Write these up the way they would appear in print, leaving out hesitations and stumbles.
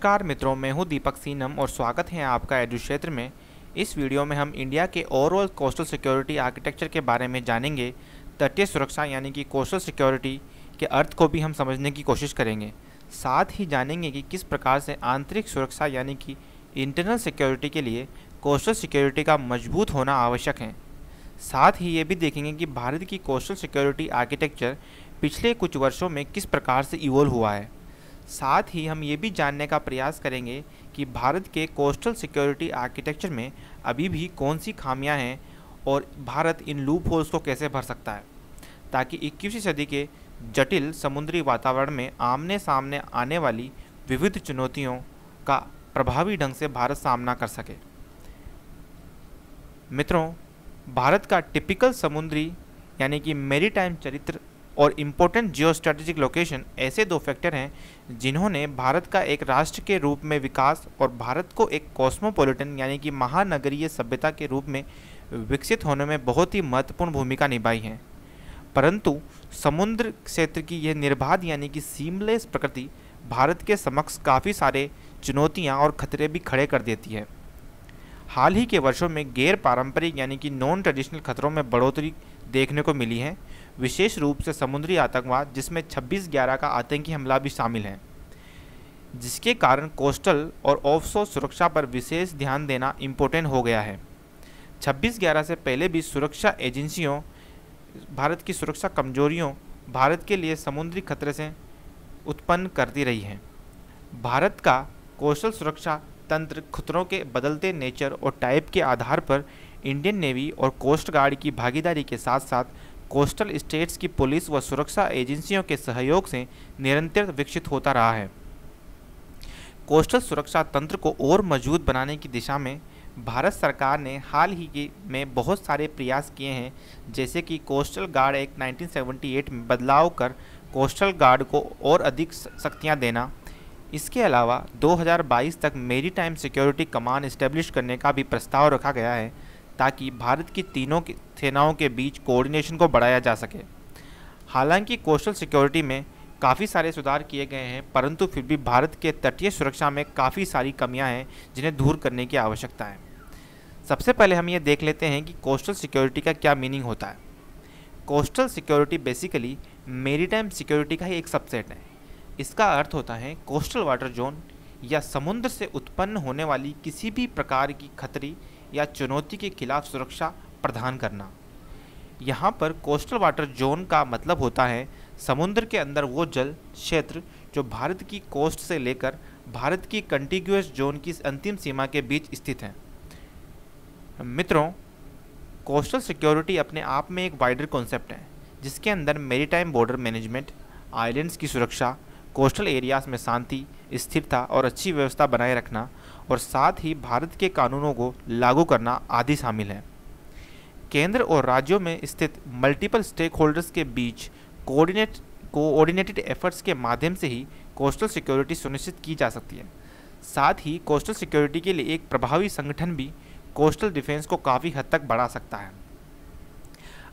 नमस्कार मित्रों, मैं हूं दीपक सीनम और स्वागत है आपका एडु क्षेत्र में। इस वीडियो में हम इंडिया के ओवरऑल कोस्टल सिक्योरिटी आर्किटेक्चर के बारे में जानेंगे। तटीय सुरक्षा यानी कि कोस्टल सिक्योरिटी के अर्थ को भी हम समझने की कोशिश करेंगे। साथ ही जानेंगे कि किस प्रकार से आंतरिक सुरक्षा यानी कि इंटरनल सिक्योरिटी के लिए कोस्टल सिक्योरिटी का मजबूत होना आवश्यक है। साथ ही ये भी देखेंगे कि भारत की कोस्टल सिक्योरिटी आर्किटेक्चर पिछले कुछ वर्षों में किस प्रकार से इवॉल्व हुआ है। साथ ही हम ये भी जानने का प्रयास करेंगे कि भारत के कोस्टल सिक्योरिटी आर्किटेक्चर में अभी भी कौन सी खामियां हैं और भारत इन लूप होल्स को कैसे भर सकता है, ताकि 21वीं सदी के जटिल समुद्री वातावरण में आमने सामने आने वाली विविध चुनौतियों का प्रभावी ढंग से भारत सामना कर सके। मित्रों, भारत का टिपिकल समुद्री यानी कि मैरीटाइम चरित्र और इम्पोर्टेंट जियो स्ट्रेटेजिक लोकेशन ऐसे दो फैक्टर हैं जिन्होंने भारत का एक राष्ट्र के रूप में विकास और भारत को एक कॉस्मोपॉलिटन यानी कि महानगरीय सभ्यता के रूप में विकसित होने में बहुत ही महत्वपूर्ण भूमिका निभाई है। परंतु समुद्र क्षेत्र की यह निर्बाध यानी कि सीमलेस प्रकृति भारत के समक्ष काफ़ी सारे चुनौतियाँ और खतरे भी खड़े कर देती है। हाल ही के वर्षों में गैर पारंपरिक यानी कि नॉन ट्रेडिशनल खतरों में बढ़ोतरी देखने को मिली है, विशेष रूप से समुद्री आतंकवाद, जिसमें 26/11 का आतंकी हमला भी शामिल है, जिसके कारण कोस्टल और ऑफशोर सुरक्षा पर विशेष ध्यान देना इम्पोर्टेंट हो गया है। 26/11 से पहले भी सुरक्षा एजेंसियों भारत की सुरक्षा कमजोरियों भारत के लिए समुद्री खतरे से उत्पन्न करती रही हैं। भारत का कोस्टल सुरक्षा तंत्र खतरों के बदलते नेचर और टाइप के आधार पर इंडियन नेवी और कोस्ट गार्ड की भागीदारी के साथ साथ कोस्टल स्टेट्स की पुलिस व सुरक्षा एजेंसियों के सहयोग से निरंतर विकसित होता रहा है। कोस्टल सुरक्षा तंत्र को और मजबूत बनाने की दिशा में भारत सरकार ने हाल ही में बहुत सारे प्रयास किए हैं, जैसे कि कोस्टल गार्ड एक्ट 1978 में बदलाव कर कोस्टल गार्ड को और अधिक शक्तियां देना। इसके अलावा 2022 तक मैरीटाइम सिक्योरिटी कमान इस्टेब्लिश करने का भी प्रस्ताव रखा गया है, ताकि भारत की तीनों की सेनाओं के बीच कोऑर्डिनेशन को बढ़ाया जा सके। हालांकि कोस्टल सिक्योरिटी में काफ़ी सारे सुधार किए गए हैं, परंतु फिर भी भारत के तटीय सुरक्षा में काफ़ी सारी कमियां हैं जिन्हें दूर करने की आवश्यकता है। सबसे पहले हम ये देख लेते हैं कि कोस्टल सिक्योरिटी का क्या मीनिंग होता है। Coastal security basically maritime security का ही एक सबसेट है। इसका अर्थ होता है कोस्टल वाटर जोन या समुद्र से उत्पन्न होने वाली किसी भी प्रकार की खतरे या चुनौती के खिलाफ सुरक्षा प्रदान करना। यहाँ पर कोस्टल वाटर जोन का मतलब होता है समुद्र के अंदर वो जल क्षेत्र जो भारत की कोस्ट से लेकर भारत की कंटिग्यूअस जोन की अंतिम सीमा के बीच स्थित है। मित्रों, कोस्टल सिक्योरिटी अपने आप में एक वाइडर कॉन्सेप्ट है, जिसके अंदर मैरीटाइम बॉर्डर मैनेजमेंट, आइलैंड्स की सुरक्षा, कोस्टल एरियाज में शांति, स्थिरता और अच्छी व्यवस्था बनाए रखना और साथ ही भारत के कानूनों को लागू करना आदि शामिल है। केंद्र और राज्यों में स्थित मल्टीपल स्टेक होल्डर्स के बीच कोऑर्डिनेटेड एफर्ट्स के माध्यम से ही कोस्टल सिक्योरिटी सुनिश्चित की जा सकती है। साथ ही कोस्टल सिक्योरिटी के लिए एक प्रभावी संगठन भी कोस्टल डिफेंस को काफ़ी हद तक बढ़ा सकता है।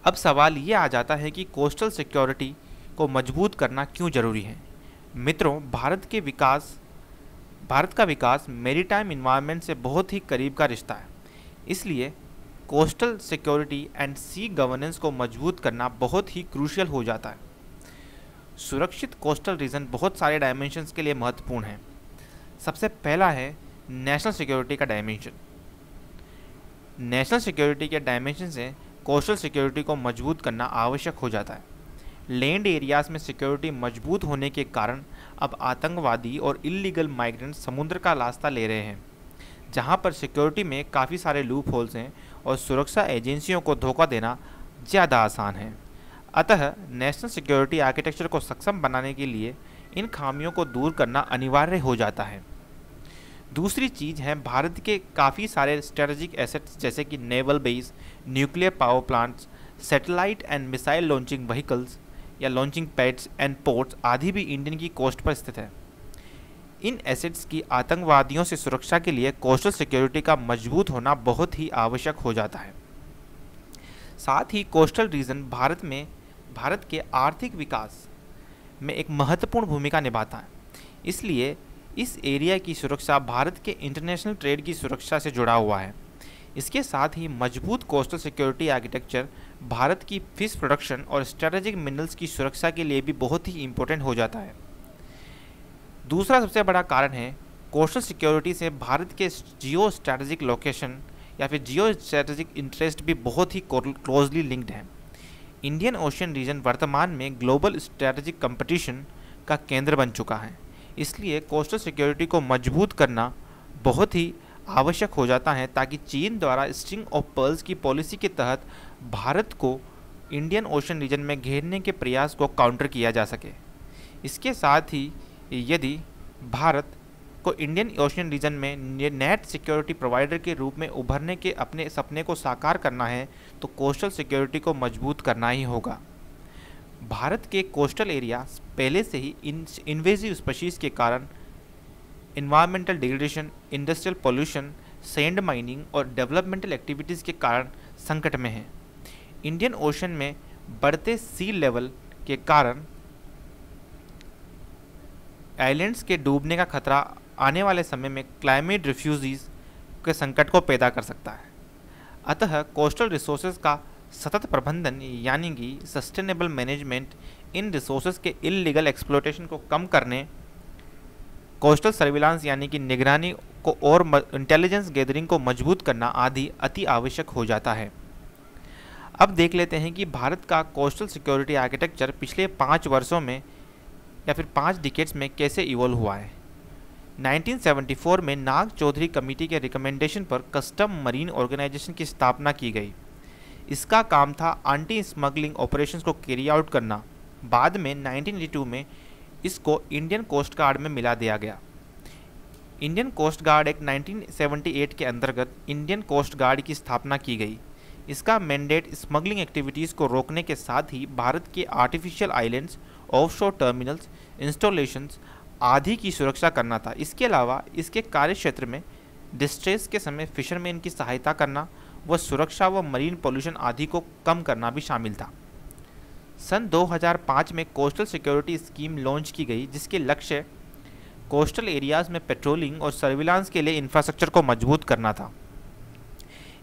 अब सवाल ये आ जाता है कि कोस्टल सिक्योरिटी को मजबूत करना क्यों जरूरी है। मित्रों, भारत का विकास मैरीटाइम इन्वायरमेंट से बहुत ही करीब का रिश्ता है। इसलिए coastal security and sea governance को मजबूत करना बहुत ही क्रूशियल हो जाता है। सुरक्षित कोस्टल रीजन बहुत सारे डायमेंशंस के लिए महत्वपूर्ण है। सबसे पहला है नेशनल सिक्योरिटी का डायमेंशन। नेशनल सिक्योरिटी के डायमेंशन से कोस्टल सिक्योरिटी को मजबूत करना आवश्यक हो जाता है। लैंड एरियाज में सिक्योरिटी मजबूत होने के कारण अब आतंकवादी और इल्लीगल माइग्रेंट समुद्र का रास्ता ले रहे हैं, जहां पर सिक्योरिटी में काफ़ी सारे लूप होल्स हैं और सुरक्षा एजेंसियों को धोखा देना ज़्यादा आसान है। अतः नेशनल सिक्योरिटी आर्किटेक्चर को सक्षम बनाने के लिए इन खामियों को दूर करना अनिवार्य हो जाता है। दूसरी चीज़ है भारत के काफ़ी सारे स्ट्रेटेजिक एसेट्स, जैसे कि naval base, nuclear power plants, satellite and missile launching vehicles या लॉन्चिंग पैड्स एंड पोर्ट्स आदि भी इंडियन की कोस्ट पर स्थित है। इन एसेट्स की आतंकवादियों से सुरक्षा के लिए कोस्टल सिक्योरिटी का मजबूत होना बहुत ही आवश्यक हो जाता है। साथ ही कोस्टल रीजन भारत के आर्थिक विकास में एक महत्वपूर्ण भूमिका निभाता है। इसलिए इस एरिया की सुरक्षा भारत के इंटरनेशनल ट्रेड की सुरक्षा से जुड़ा हुआ है। इसके साथ ही मजबूत कोस्टल सिक्योरिटी आर्किटेक्चर भारत की फिश प्रोडक्शन और स्ट्रेटेजिक मिनरल्स की सुरक्षा के लिए भी बहुत ही इम्पोर्टेंट हो जाता है। दूसरा सबसे बड़ा कारण है कोस्टल सिक्योरिटी से भारत के जियो स्ट्रैटेजिक लोकेशन या फिर जियो स्ट्रैटेजिक इंटरेस्ट भी बहुत ही क्लोजली लिंक्ड है। इंडियन ओशियन रीजन वर्तमान में ग्लोबल स्ट्रैटेजिक कंपटीशन का केंद्र बन चुका है, इसलिए कोस्टल सिक्योरिटी को मजबूत करना बहुत ही आवश्यक हो जाता है ताकि चीन द्वारा स्ट्रिंग ऑफ पर्ल्स की पॉलिसी के तहत भारत को इंडियन ओशन रीजन में घेरने के प्रयास को काउंटर किया जा सके। इसके साथ ही यदि भारत को इंडियन ओशन रीजन में नेट सिक्योरिटी प्रोवाइडर के रूप में उभरने के अपने सपने को साकार करना है तो कोस्टल सिक्योरिटी को मजबूत करना ही होगा। भारत के कोस्टल एरिया पहले से ही इन्वेजिव स्पीशीज के कारण environmental degradation, industrial pollution, sand mining और डेवलपमेंटल एक्टिविटीज़ के कारण संकट में है। इंडियन ओशन में बढ़ते सी लेवल के कारण आइलैंड्स के डूबने का खतरा आने वाले समय में क्लाइमेट रिफ्यूजीज के संकट को पैदा कर सकता है। अतः कोस्टल रिसोर्सेज का सतत प्रबंधन यानी कि सस्टेनेबल मैनेजमेंट इन रिसोर्सेज के इल्लीगल एक्सप्लॉयटेशन को कम करने, कोस्टल सर्विलांस यानी कि निगरानी को और इंटेलिजेंस गैदरिंग को मजबूत करना आदि अति आवश्यक हो जाता है। अब देख लेते हैं कि भारत का कोस्टल सिक्योरिटी आर्किटेक्चर पिछले 5 वर्षों में या फिर 5 डिकेड्स में कैसे इवॉल्व हुआ है। 1974 में नाग चौधरी कमेटी के रिकमेंडेशन पर कस्टम मरीन ऑर्गेनाइजेशन की स्थापना की गई। इसका काम था एंटी स्मगलिंग ऑपरेशंस को कैरी आउट करना। बाद में 1982 में इसको इंडियन कोस्ट गार्ड में मिला दिया गया। इंडियन कोस्ट गार्ड एक्ट 1978 के अंतर्गत इंडियन कोस्ट गार्ड की स्थापना की गई। इसका मैंडेट स्मगलिंग एक्टिविटीज़ को रोकने के साथ ही भारत के artificial islands, offshore terminals, installations आदि की सुरक्षा करना था। इसके अलावा इसके कार्य क्षेत्र में डिस्ट्रेस के समय फिशरमैन की सहायता करना व सुरक्षा व मरीन पोल्यूशन आदि को कम करना भी शामिल था। सन 2005 में कोस्टल सिक्योरिटी स्कीम लॉन्च की गई, जिसके लक्ष्य कोस्टल एरियाज़ में पेट्रोलिंग और सर्विलांस के लिए इंफ्रास्ट्रक्चर को मजबूत करना था।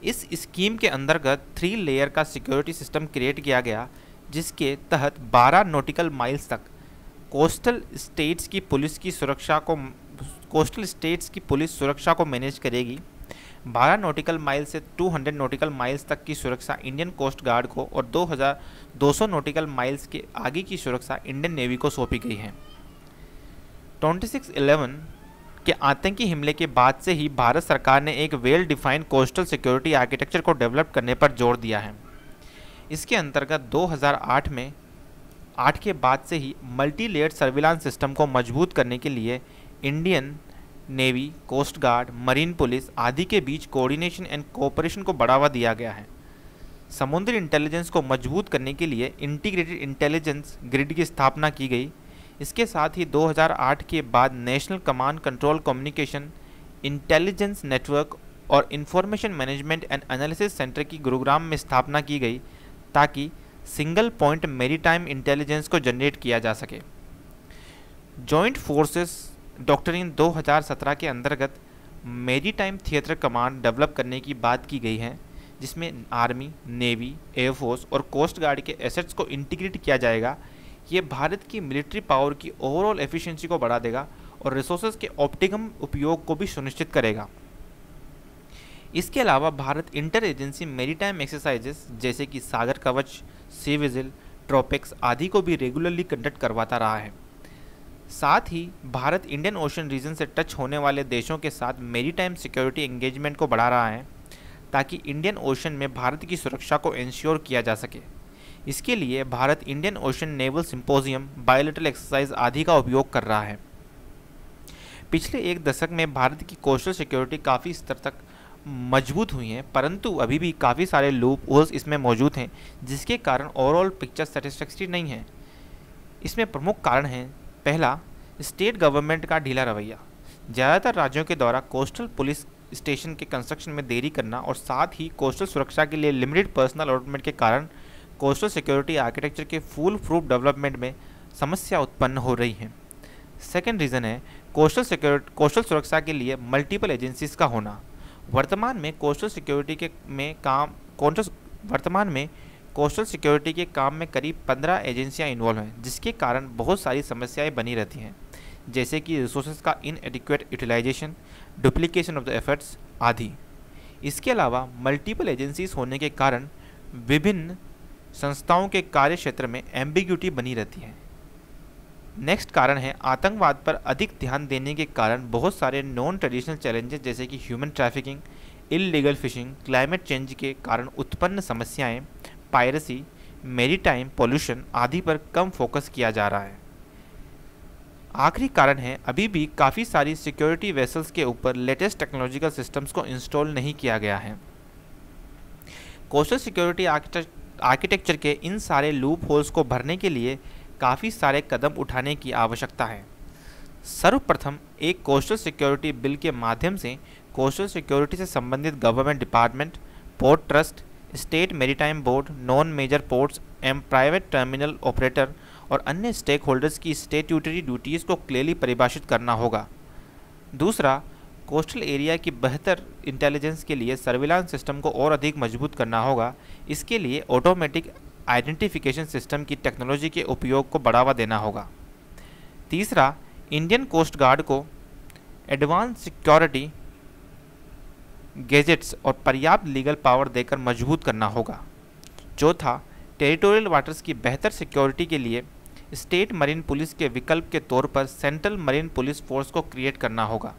इस स्कीम के अंतर्गत 3 लेयर का सिक्योरिटी सिस्टम क्रिएट किया गया, जिसके तहत 12 नॉटिकल माइल्स तक कोस्टल स्टेट्स की पुलिस सुरक्षा को मैनेज करेगी। 12 नॉटिकल माइल से 200 नॉटिकल माइल्स तक की सुरक्षा इंडियन कोस्ट गार्ड को और 2200 नॉटिकल माइल्स के आगे की सुरक्षा इंडियन नेवी को सौंपी गई है। 26/11 के आतंकी हमले के बाद से ही भारत सरकार ने एक well defined coastal security architecture को डेवलप करने पर जोर दिया है। इसके अंतर्गत 2008 के बाद से ही मल्टी लेयर्ड सर्विलांस सिस्टम को मजबूत करने के लिए Indian navy, coast guard, marine police आदि के बीच कोऑर्डिनेशन एंड कोऑपरेशन को बढ़ावा दिया गया है। समुद्री इंटेलिजेंस को मजबूत करने के लिए इंटीग्रेटेड इंटेलिजेंस ग्रिड की स्थापना की गई। इसके साथ ही 2008 के बाद national command control communication intelligence network और information management and analysis centre की गुरुग्राम में स्थापना की गई ताकि सिंगल पॉइंट मैरीटाइम इंटेलिजेंस को जनरेट किया जा सके। जॉइंट फोर्सेस डॉक्ट्रिन 2017 के अंतर्गत मैरीटाइम थिएटर कमांड डेवलप करने की बात की गई है, जिसमें आर्मी, नेवी, एयरफोर्स और कोस्ट गार्ड के एसेट्स को इंटीग्रेट किया जाएगा। ये भारत की मिलिट्री पावर की ओवरऑल एफिशिएंसी को बढ़ा देगा और रिसोर्सेज के ऑप्टिमम उपयोग को भी सुनिश्चित करेगा। इसके अलावा Bharat inter agency maritime exercises जैसे कि सागर कवच, सी विजिल, ट्रोपिक्स आदि को भी रेगुलरली कंडक्ट करवाता रहा है। साथ ही भारत इंडियन ओशन रीजन से टच होने वाले देशों के साथ मैरीटाइम सिक्योरिटी एंगेजमेंट को बढ़ा रहा है ताकि इंडियन ओशन में भारत की सुरक्षा को इंश्योर किया जा सके। इसके लिए Bharat Indian ocean naval symposium, bilateral exercise आदि का उपयोग कर रहा है। पिछले 1 दशक में भारत की कोस्टल सिक्योरिटी काफ़ी स्तर तक मजबूत हुई हैं, परंतु अभी भी काफ़ी सारे लूप होल्स इसमें मौजूद हैं, जिसके कारण ओवरऑल पिक्चर सेटिस्फैक्टरी नहीं है। इसमें प्रमुख कारण हैं: पहला, स्टेट गवर्नमेंट का ढीला रवैया। ज़्यादातर राज्यों के द्वारा कोस्टल पुलिस स्टेशन के कंस्ट्रक्शन में देरी करना और साथ ही कोस्टल सुरक्षा के लिए लिमिटेड पर्सनल अलॉटमेंट के कारण कोस्टल सिक्योरिटी आर्किटेक्चर के फुल प्रूफ डेवलपमेंट में समस्या उत्पन्न हो रही है। सेकेंड रीज़न है कोस्टल सुरक्षा के लिए मल्टीपल एजेंसीज का होना। वर्तमान में कोस्टल सिक्योरिटी के काम में करीब 15 एजेंसियां इन्वॉल्व हैं, जिसके कारण बहुत सारी समस्याएं बनी रहती हैं, जैसे कि रिसोर्सेज का inadequate utilisation, duplication of the efforts आदि। इसके अलावा मल्टीपल एजेंसीज होने के कारण विभिन्न संस्थाओं के कार्य क्षेत्र में एम्बिग्यूटी बनी रहती है। नेक्स्ट कारण है आतंकवाद पर अधिक ध्यान देने के कारण बहुत सारे नॉन ट्रेडिशनल चैलेंजेस जैसे कि human trafficking, illegal fishing, climate change के कारण उत्पन्न समस्याएं, पायरेसी, मैरीटाइम पॉल्यूशन आदि पर कम फोकस किया जा रहा है। आखिरी कारण है अभी भी काफ़ी सारी सिक्योरिटी वेसल्स के ऊपर लेटेस्ट टेक्नोलॉजिकल सिस्टम्स को इंस्टॉल नहीं किया गया है। कोस्टल सिक्योरिटी आर्किटेक्चर के इन सारे लूप होल्स को भरने के लिए काफ़ी सारे कदम उठाने की आवश्यकता है। सर्वप्रथम एक कोस्टल सिक्योरिटी बिल के माध्यम से कोस्टल सिक्योरिटी से संबंधित government department, port trust, state maritime board, non major ports and private terminal operator और अन्य स्टेक होल्डर्स की स्टैट्यूटरी ड्यूटीज़ को क्लियरली परिभाषित करना होगा। दूसरा, कोस्टल एरिया की बेहतर इंटेलिजेंस के लिए सर्विलांस सिस्टम को और अधिक मजबूत करना होगा। इसके लिए ऑटोमेटिक आइडेंटिफिकेशन सिस्टम की टेक्नोलॉजी के उपयोग को बढ़ावा देना होगा। तीसरा, इंडियन कोस्ट गार्ड को एडवांस सिक्योरिटी गैजेट्स और पर्याप्त लीगल पावर देकर मजबूत करना होगा। चौथा, टेरिटोरियल वाटर्स की बेहतर सिक्योरिटी के लिए स्टेट मरीन पुलिस के विकल्प के तौर पर सेंट्रल मरीन पुलिस फोर्स को क्रिएट करना होगा।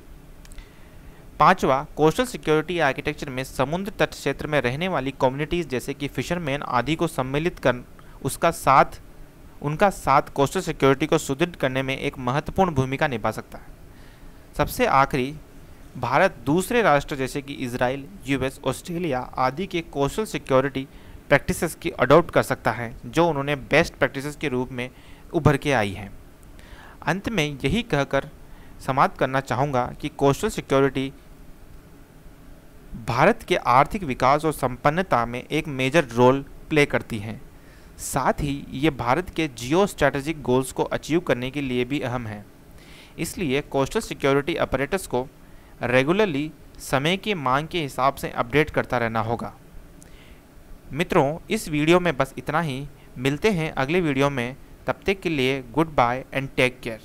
पांचवा, कोस्टल सिक्योरिटी आर्किटेक्चर में समुद्र तट क्षेत्र में रहने वाली कम्युनिटीज़ जैसे कि फिशरमैन आदि को सम्मिलित कर उनका साथ कोस्टल सिक्योरिटी को सुदृढ़ करने में एक महत्वपूर्ण भूमिका निभा सकता है। सबसे आखिरी, भारत दूसरे राष्ट्र जैसे कि इजराइल, यूएस, ऑस्ट्रेलिया आदि के कोस्टल सिक्योरिटी प्रैक्टिसेस की अडॉप्ट कर सकता है, जो उन्होंने बेस्ट प्रैक्टिसेस के रूप में उभर के आई हैं। अंत में यही कहकर समाप्त करना चाहूँगा कि कोस्टल सिक्योरिटी भारत के आर्थिक विकास और संपन्नता में एक मेजर रोल प्ले करती हैं। साथ ही ये भारत के जियो स्ट्रैटेजिक गोल्स को अचीव करने के लिए भी अहम है। इसलिए कोस्टल सिक्योरिटी अपरेटस को रेगुलरली समय की मांग के हिसाब से अपडेट करता रहना होगा। मित्रों, इस वीडियो में बस इतना ही। मिलते हैं अगले वीडियो में। तब तक के लिए goodbye and take care.